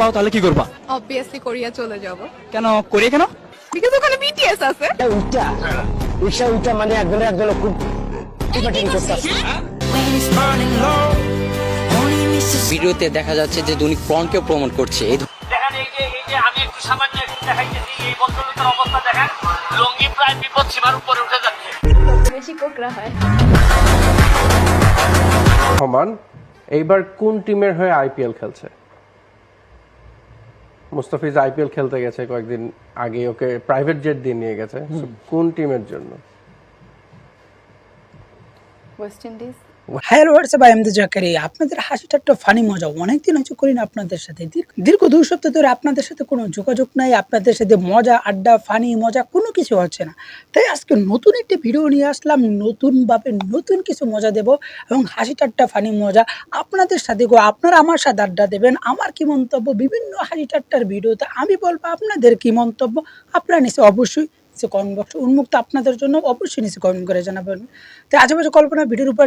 পাও তাহলে কি করবা? অবভিয়াসলি কোরিয়া চলে যাব। কেন কোরিয়া কেন? বিকজ ওখানে বিটিএস আছে। উইটা মানে একজন খুব টিপাটিপি করতেছে। ভিডিওতে দেখা যাচ্ছে যে উনি ফ্রন্টকে প্রমোট করছে। দেখেন এই যে আমি একটু সামান্য একটু দেখাইতেছি, এই ভদ্রলোকের অবস্থা দেখেন, লুঙ্গি প্রায় বিপদ সীমার উপরে উঠে যাচ্ছে। বেশি কোকরা হয়। রহমান এইবার কোন টিমের হয়ে আইপিএল খেলছে? মুস্তাফিজ আইপিএল খেলতে গেছে কয়েকদিন আগে, ওকে প্রাইভেট জেট দিয়ে নিয়ে গেছে। কোন টিমের জন্য? West Indies. Hello WhatsApp, I am the Zakaria. আপনাদের হাসিটা একটা ফানি মজা অনেকদিন হচ্ছে করি না আপনাদের সাথে। দীর্ঘ 2 সপ্তাহ ধরে আপনাদের সাথে কোনো যোগাযোগ নাই, আপনাদের সাথে মজা আড্ডা ফানি মজা কোনো কিছু হচ্ছে না। তাই আজকে নতুন একটি ভিডিও নিয়ে আসলাম, নতুনভাবে নতুন কিছু মজা দেব এবং হাসি ঠাট্টা ফানি মজা আপনাদের সাথে। আপনারা আমার সাথে আড্ডা দেবেন, আমার কি মন্তব্য বিভিন্ন হাসি ঠাট্টার ভিডিওতে আমি বলবো আপনাদের কি মন্তব্য। আপনারা নিশ্চয়ই অবশ্যই কমেন্ট বক্স উন্মুক্ত আপনাদের জন্য, অবশ্যই নিচে কমেন্ট করে জানাবেন। তাই আশেপাশে কল্পনা ভিডিওর উপর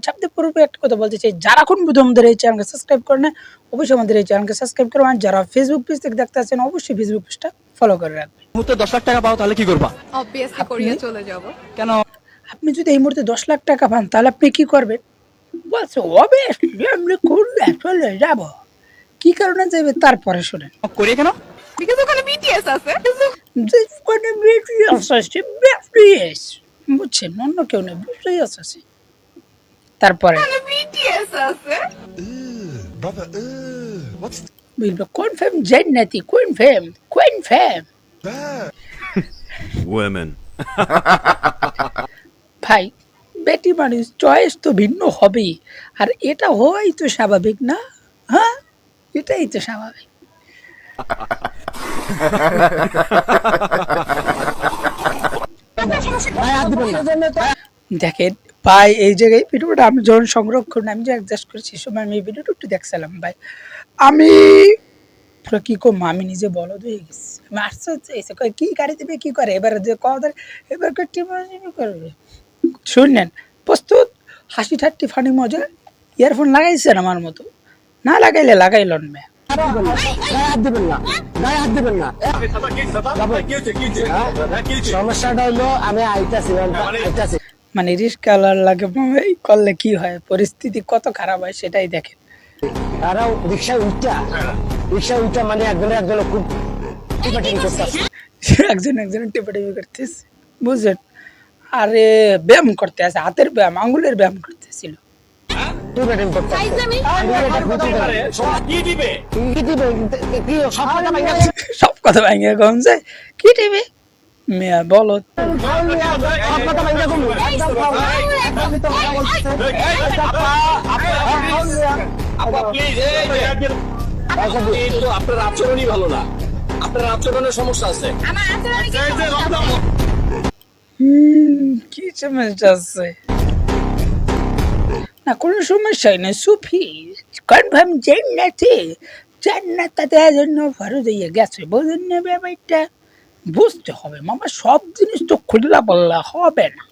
ঝাঁপতে পড়বে একটা কথা বলতে চাই, যারা এখন আমাদের এই চ্যানেলকে সাবস্ক্রাইব করে না অবশ্যই আমাদের এই চ্যানেলকে সাবস্ক্রাইব করবেন। যারা ফেসবুক পেজ থেকে দেখতে আছেন অবশ্যই ফেসবুক পেজটা ফলো করে রাখবেন। মুহূর্তে 10 লাখ টাকা পাও তাহলে কি করবা? অবভিয়াসলি কোরিয়া চলে যাব। কেন? আপনি যদি এই মুহূর্তে 10 লাখ টাকা পান তাহলে আপনি কি করবেন? বলছে অবভিয়াসলি আমি কোরিয়া চলে যাব। কি কারণে যাবে তারপরে শুনেন। কোরিয়া কেন? বিকজ ওখানে বিটিএস আছে। বুঝছেন, অন্য কেউ নেই, বিটিএস আছে। তারপরে বিটিএস আছে। কনফার্ম জান্নাতি কনফার্ম women ভাই, বেটি মানুষ চয়েস তো ভিন্ন হবেই, আর এটা হওয়াই তো স্বাভাবিক না? হ্যাঁ, এটাই তো স্বাভাবিক। দেখেন ভাই, এই জায়গায় ভিডিওটা আমি যখন সংরক্ষণ আমি যে অ্যাডজাস্ট করেছি সময় আমি এই ভিডিওটা একটু দেখছিলাম ভাই। আমি কি কম, আমি নিজে বলদ হয়ে গেছি। আমি আশ্চর্য এসে কি গাড়ি দেবে কি করে, এবার যে কথা এবার করবে। শুনলেন, প্রস্তুত হাসি ঠাট্টি ফানি মজা। ইয়ারফোন লাগাইছেন আমার মতো, না লাগাইলে লাগাইলন মে। সমস্যাটা হলো আমি আইতাছি। মানে রিস্কালার লাগে করলে কি হয়, পরিস্থিতি কত খারাপ হয় সেটাই দেখেন। তারা রিক্সা উইটা মানে একজন খুব টিপাটিপি করতেছে। একজন টিপাটিপি করতেছে, বুঝলেন? আরে ব্যায়াম করতে আছে, হাতের ব্যায়াম, আঙ্গুলের ব্যায়াম করতেছিল। সব কথা ভাঙিয়ে কমছে, কি টিভি মেয়া বলো। আপনার আচরণই ভালো না, আপনার আচরণের সমস্যা আছে। কি সমস্যা আছে? না কোনো সমস্যাই নেই, সুফি কনফার্ম জান্নাতে জন্য ফরজ হয়ে গেছে, বোঝেন না ব্যাপারটা? বুঝতে হবে মামা, সব জিনিস তো খুললা বললা হবে না।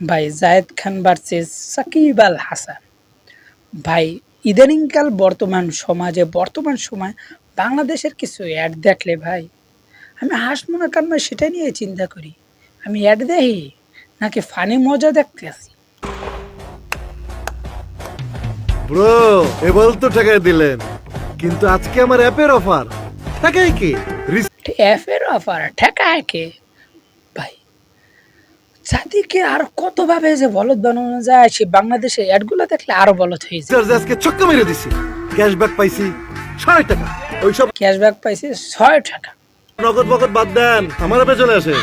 ভাই জায়েদ খান ভার্সেস সাকিব আল হাসান। ভাই ইদানিংকাল বর্তমান সময় বাংলাদেশের কিছু অ্যাড দেখলে ভাই আমি হাসবো না কারণ সেটা নিয়ে চিন্তা করি, আমি অ্যাড দেখি নাকি ফানি মজা দেখতে আসি। ব্রো এবার তো টাকা দিলেন, কিন্তু আজকে আমার অ্যাপের অফার টাকাই কি অ্যাপের অফার ঠেকায় কে? ভাই জাতিকে আর কত ভাবে যে বলদ বানানো যায়, সে বাংলাদেশে অ্যাডগুলো দেখলে আরো বলদ হয়ে যায়। আজকে ছক্কা মেরে দিছি, ক্যাশব্যাক পাইছি 6 টাকা। ওইসব ক্যাশব্যাক পাইছি 6 টাকা। নগদ বগদ বাদ দেন, আমার অ্যাপে চলে আসে।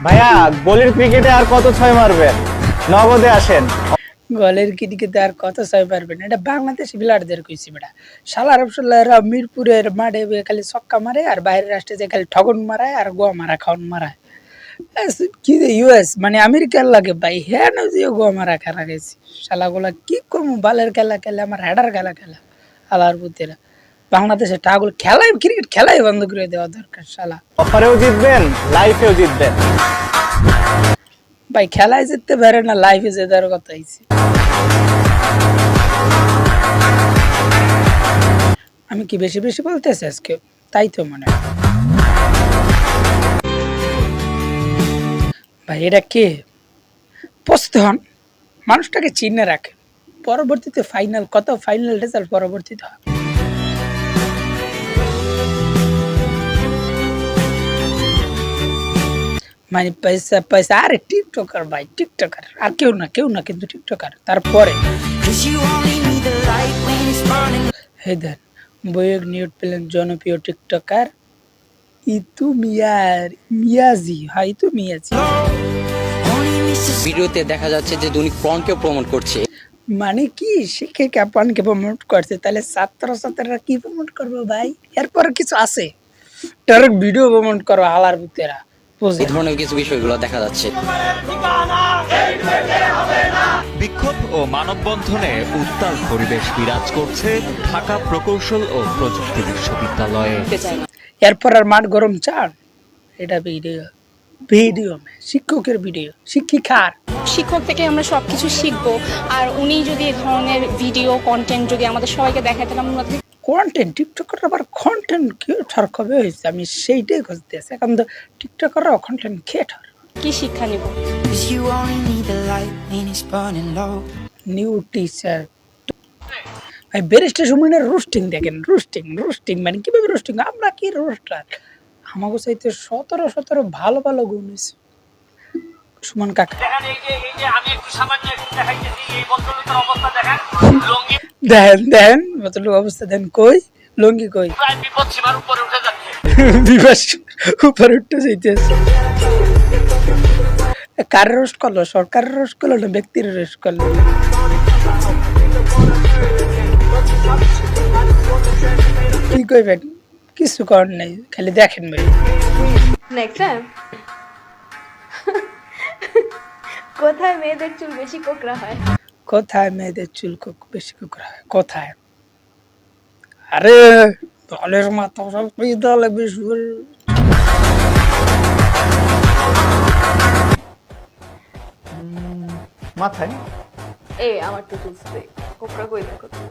ভাইয়া বলির ক্রিকেটে আর কত 6 মারবেন, নগদে আসেন। গলের ক্রিকেটে আর কত 6 পারবেন, এটা বাংলাদেশ প্লেয়ারদের কইছি বেটা। শালা রবসুল্লাহরা মিরপুরের মাঠে খালি ছক্কা মারে আর বাইরের রাষ্ট্রে যে খালি ঠগন মারায় আর গোয়া মারা খাওয়ান মারায়। কি ইউএস মানে আমেরিকার লাগে ভাই, হ্যাঁ না যে গোয়া মারা খেলা গেছি। শালাগুলা কি কম বালের খেলা খেলে, আমার হেডার খেলা আলার পুতেরা। বাংলাদেশে টাগুল খেলাই, ক্রিকেট খেলাই বন্ধ করে দেওয়া দরকার। শালা অফারেও জিতবেন, লাইফেও জিতবেন। ভাই খেলায় যেতে পারে না, লাইফে যেতার কথা হইছে। আমি কি বেশি বেশি বলতেছি আজকে? তাই তো মনে হয়। ভাই এটা কে? প্রস্তুত হন, মানুষটাকে চিনে রাখে, পরবর্তীতে ফাইনাল রেজাল্ট পরবর্তীতে হয়। মানে পয়সা পয়সা, আরে টিকটকার ভাই, টিকটকার আর কেউ না কিন্তু টিকটকার। তারপরে হে দেন বইয়ের নিউট পেলেন জনপ্রিয় টিকটকার ইতু মিয়াজি। হ্যাঁ, ইতু মিয়াজি। ভিডিওতে দেখা যাচ্ছে যে উনি পর্নকে প্রমোট করছে। মানে কি শিখে ক্যাপানকে প্রমোট করছে, তাহলে ছাত্ররা কি প্রমোট করবো ভাই? এরপর কিছু আছে, ডাইরেক্ট ভিডিও প্রমোট করো হালার ভিতরা। এই ধরনের কিছু বিষয়গুলো দেখা যাচ্ছে। বিক্ষোভ ও মানববন্ধনে উত্তাল পরিবেশ বিরাজ করছে ঢাকা প্রকৌশল ও প্রযুক্তি বিশ্ববিদ্যালয়ে। এরপর আর মাঠ গরম চান, এটা ভিডিও শিক্ষকের ভিডিও, শিক্ষিকার শিক্ষক থেকে আমরা সবকিছু শিখবো, আর উনি যদি এই ধরনের ভিডিও কন্টেন্ট যদি আমাদের সবাইকে দেখাতেন, আমরা কন্টেন্ট টিকটকার আবার কন্টেন্ট ক্রিয়েটর কবে হয়েছে? আমি সেইটাই খুঁজতে আছি। এখন তো টিকটকাররাও কন্টেন্ট ক্রিয়েটর। কি শিক্ষা নিব? নিউ টিচার ভাই, ব্যারিস্টার সুমনের রোস্টিং দেখেন, রোস্টিং মানে কিভাবে রোস্টিং? আমরা কি রোস্টার? আমাকে চাইতে 17 ভালো গুণ হয়েছে সুমন কাকা। দেখেন এই যে আমি একটু সামান্য একটু দেখাইতেছি, এই ভদ্রলোকের অবস্থা দেখেন, লুঙ্গি দেন মতলব অবস্থা দেন, কই লঙ্গি কই? প্রায় বিপদ সীমার উপরে উঠে যাচ্ছে। বিবাস উপরে উঠতে যাইতেছে। কার রোস্ট করলো? সরকারের রোস্ট করলো না ব্যক্তির রোস্ট করলো? কি কইবেন? কিছু করার নাই, খালি দেখেন ভাই। নেক্সট টাইম কোথায় মেয়েদের চুল বেশি কোকড়া হয়? কোথায় মেয়েদের চুল বেশি কোকড়া হয়? কোথায়? আরে দলের মাথা সব দলে বেশি মাথায় এই আমার তো চুলছে কোকড়া কই দেখো তুমি।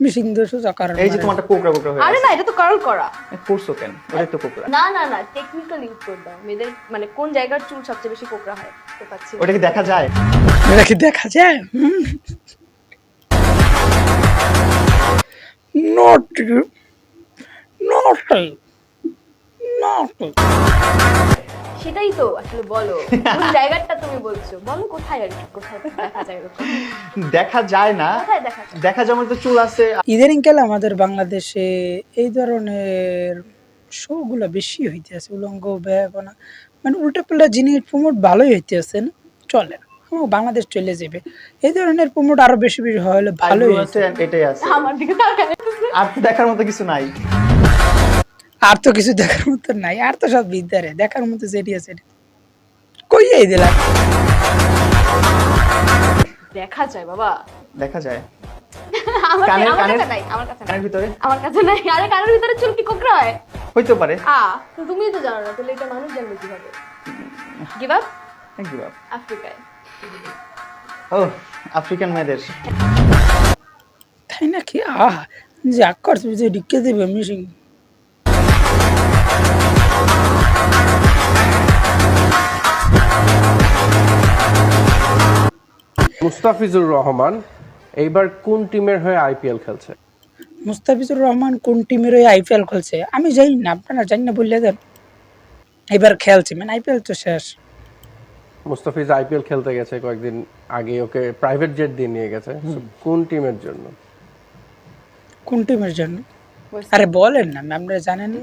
মিশিং দোষ কারণ এই যে তোমারটা কোকড়া হয়ে আরে না, এটা তো কার্ল করা। করছো কেন? ওটা তো কোকড়া। না টেকনিক্যাল ইউজ করে দাও। মেয়েদের মানে কোন জায়গার চুল সবচেয়ে বেশি কোকড়া হয় তো পাচ্ছি। ওটা কি দেখা যায়? এটা কি দেখা যায়? নট সেটাই তো আসলে বলো, কোন জায়গাটা তুমি বলছো, বলো কোথায় আর কি, কোথায় দেখা যায় এরকম? দেখা যায় না, কোথায় দেখা যায়? দেখা যেমন তো চুল আছে। ইদানিং কালে আমাদের বাংলাদেশে এই ধরনের শো গুলো বেশি হইতে আছে, উলঙ্গ ব্যবনা মানে উল্টা পাল্টা জিনিস প্রমোট ভালোই হইতে আছে না, চলে না, আমার বাংলাদেশ চলে যাবে। এই ধরনের প্রমোট আরো বেশি হলে ভালোই আছে, এটাই আছে। আমার দিকে তাকালে আর তো দেখার মতো কিছু নাই। আর তো কিছু দেখার মতো নাই, আর তো সব বিদ্যারে দেখার মতো যেটি আছে কইয়াই দিলাম। দেখা যায় বাবা, দেখা যায় আমার কানের- আমার কানের- কাছে নাই, আমার কাছে নাই, কানের ভিতরে আমার কাছে নাই। আরে কানের ভিতরে চুল কি কোকড়া হয়? হইতে পারে। তো তুমি তো জানো না, তাহলে এটা মানুষ জানবে কিভাবে? Give up. Thank you. আফ্রিকায় ও আফ্রিকান মেয়েদের তাই নাকি? আহা যা করছে যে ঢুকে দেবে মিশিং। মুস্তাফিজুর রহমান এইবার কোন টিমের হয়ে আইপিএল খেলছে? মুস্তাফিজুর রহমান কোন টিমের হয়ে আইপিএল খেলছে আমি জানি না, আপনারা জানি না বললে দেন। এবার খেলছে মানে আইপিএল তো শেষ। মুস্তাফিজ আইপিএল খেলতে গেছে কয়েকদিন আগে, ওকে প্রাইভেট জেট দিয়ে নিয়ে গেছে। So, কোন টিমের জন্য? কোন টিমের জন্য? আরে বলেন না, আপনারা জানেন না?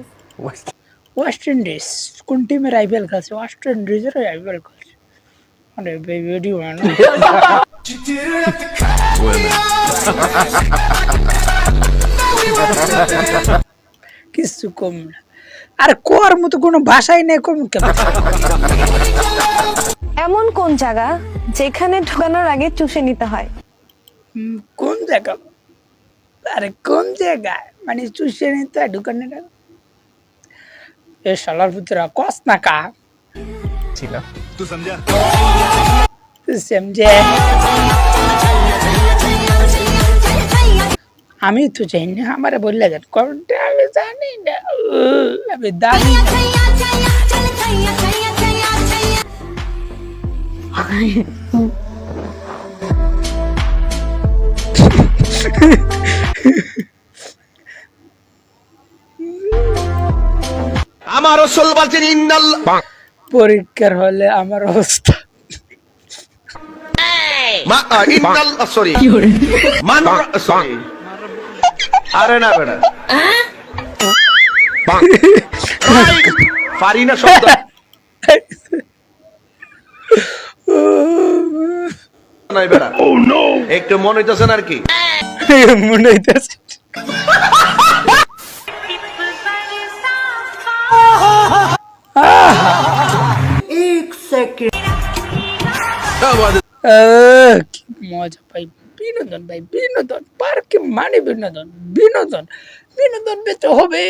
West Indies. কোন টিমের আইপিএল খেলছে? ওয়েস্ট ইন্ডিজের আইপিএল খেলছে। আরে ভিডিও মানে কিছু কম না, আর কোয়ার মতো কোনো ভাষাই নেই, কম কেমন? এমন কোন জায়গা যেখানে ঢোকানোর আগে চুষে নিতে হয়? কোন জায়গা? আরে কোন জায়গায় মানে চুষে নিতে হয় ঢুকানোর আগে? এ শালার ভিতরে কস না কা ছিল। समझे আমি তো জানি না, আমার বললে যান কোনটা আমি জানি না, আমি দামি আমার রসুল বলছেন ইন্নাল্লাহ পরীক্ষার হলে আমার অবস্থা ইন্নাল্লাহ সরি মান সরি আরে না বেটা পারি না শব্দ নাই বেটা একটু মনে হইতেছে না আর কি মনে হইতেছে কি মজা ভাই, বিনোদন ভাই, বিনোদন পার্কে মানে বিনোদন, বিনোদন বিনোদন পেতে হবে,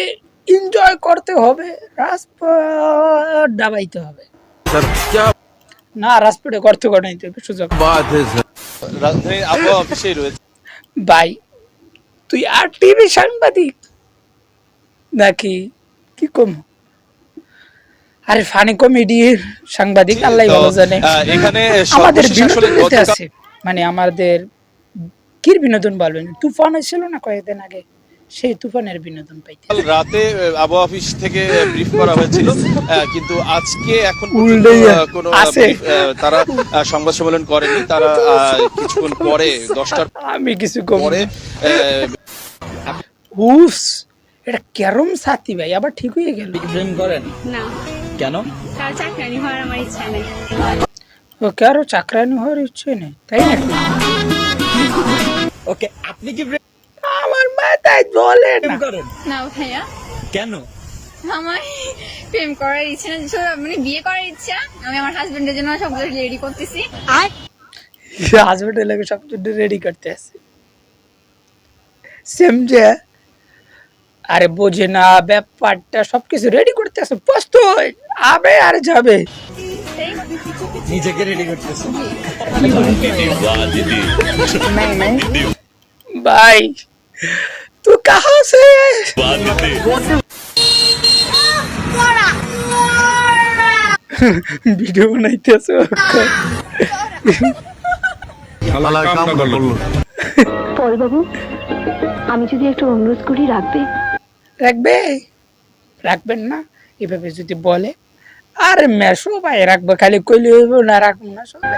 এনজয় করতে হবে, রাজপথ ডাবাইতে হবে না, রাজপথে করতে করতে হবে সুযোগ রাজধানীর আবহাওয়া অফিসেই রয়েছে। ভাই তুই আর টিভি সাংবাদিক নাকি কি কম? আরে ফানি কমেডির সাংবাদিক, আল্লাহ ভালো জানে। এখানে আমাদের সর্বশেষ আসলে বিনোদন গতকাল- আছে, মানে আমাদের কি বিনোদন বলবেন, তুফান হয়েছিল না কয়েকদিন আগে, সেই তুফানের বিনোদন পাইতে কাল রাতে আবহাওয়া অফিস থেকে ব্রিফ করা হয়েছিল, কিন্তু আজকে এখন উল্টেই কোনো আছে। তারা সংবাদ সম্মেলন করেনি। তারা কিছুক্ষণ পরে 10টার আমি কিছু কম পরে উফস, এটা কেরম সাথী ভাই, আবার ঠিক হয়ে গেল। প্রেম করেন না, কেন? কারণ চাকরানি হওয়ার আমার ইচ্ছা নেই। ও কারো চাকরানি হওয়ার ইচ্ছে নেই, তাই না? ওকে, আপনি কি প্রেম আমার মাথায় বলে না। করেন? না ভাইয়া, কেন? আমার প্রেম করার ইচ্ছা না, মানে বিয়ে করার ইচ্ছা। আমি আমার হাজবেন্ডের জন্য সব রেডি করতেছি। হাজবেন্ডের লাগে সব রেডি করতে আছে, সমঝে? আরে বোঝে না ব্যাপারটা, সবকিছু রেডি করতে আছে, প্রস্তুত আবে আর যাবে। নিজেকে রেডি করতেছে। ভাই তু কাহা সে? ভিডিও বানাইতেছো? পরবাবু, আমি যদি একটু অনুরোধ করি রাখবে? রাখবে? রাখবেন না এভাবে যদি বলে? আরে মেয়ে সবাই রাখবো, খালি কইলে হইব না, রাখবো না সবাই।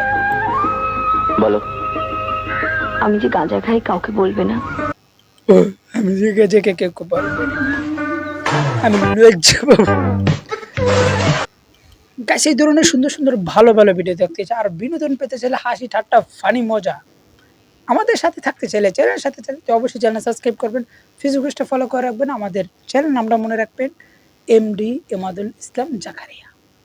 বলো, আমি যে গাঁজা খাই কাউকে বলবে না? ও, আমি জেগে জেগে কেউ বলবো না, আমি লজ্জা পাবো। গাইস, এই ধরনের সুন্দর সুন্দর ভালো ভালো ভিডিও দেখতে চাই আর বিনোদন পেতে চাইলে, হাসি ঠাট্টা ফানি মজা আমাদের সাথে থাকতে চাইলে, চ্যানেলের সাথে থাকতে অবশ্যই চ্যানেল সাবস্ক্রাইব করবেন, ফেসবুক পেজটা ফলো করে রাখবেন। আমাদের চ্যানেল নামটা মনে রাখবেন, এমডি এমাদুল ইসলাম জাকারিয়া।